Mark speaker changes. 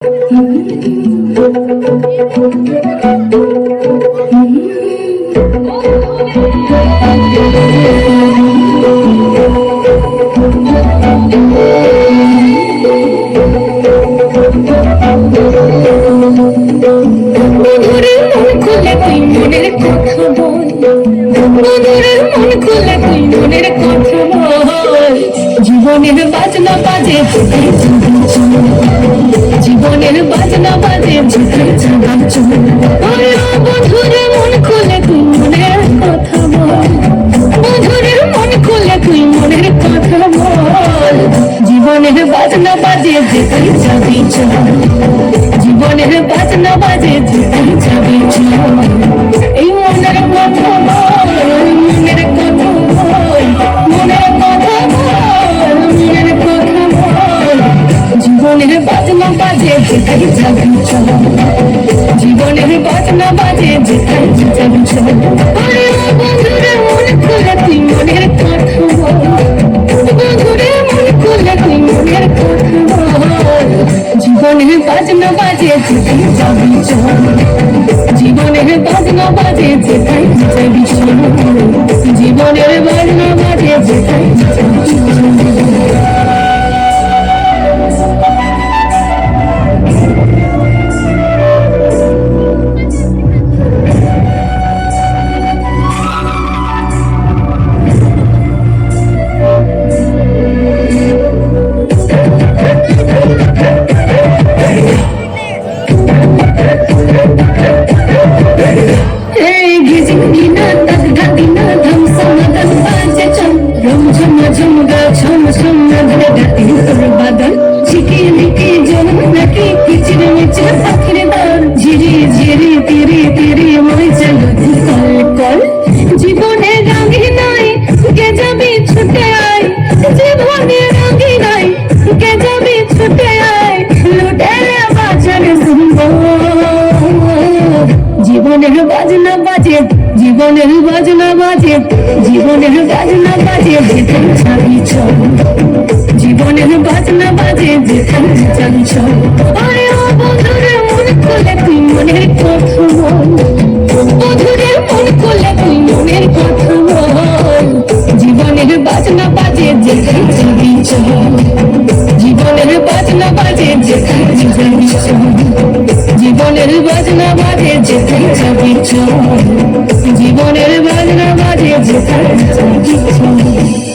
Speaker 1: জীবনের বাজনা বাজে জীবনের বাজনা বাজে বন্ধুরে মন খুলে তুই মনের কথা বল, বন্ধুরে মন খুলে তুই মনের কথা বল। জীবনের বাজনা বাজে যেখানে যাবি চল, জীবনের বাজনা বাজে যেখানে যাবি চল। এই মনের কথা বল, মনের কথা বল, মনের কথা বল, মনের কথা বল। জীবনের বাজনা বাজে যেখানে যাবি চল, জীবনের বাজনা বাজে যেখানে যাবি চল। বন্ধুরে মন খুলে তুই মনের কথা বল, বন্ধুরে মন খুলে তুই মনের কথা বল। জীবনের বাজনা বাজে যেখানে যাবি চল, জীবনের বাজনা বাজে যেখানে যাবি চল, জীবনের বাজনা বাজে যেখানে যাবি চল। জীবনে রঙে নাই কে যাবি ছুটে আয়, জীবনে রঙে নাই কে যাবি ছুটে আয়, লুটে বাজার জীবনের বাজনা বাজে, জীবনের বাজনা বাজে, জীবনের বাজনা বাজে যেখানে যাবি চল, জীবনের বাজনা বাজে যেখানে যাবি চল। আরে ও বন্ধুরে মন খুলে তুই মনের কথা বল, বন্ধুরে মন খুলে তুই মনের কথা বল। জীবনের বাজনা বাজে যেখানে যাবি চল, জীবনের বাজনা বাজে যেখানে যাবি চল, জীবনের বাজনা বাজে যেখানে যাবি চল, জীবনের বাজনা বাজে যেখানে যাবি চল।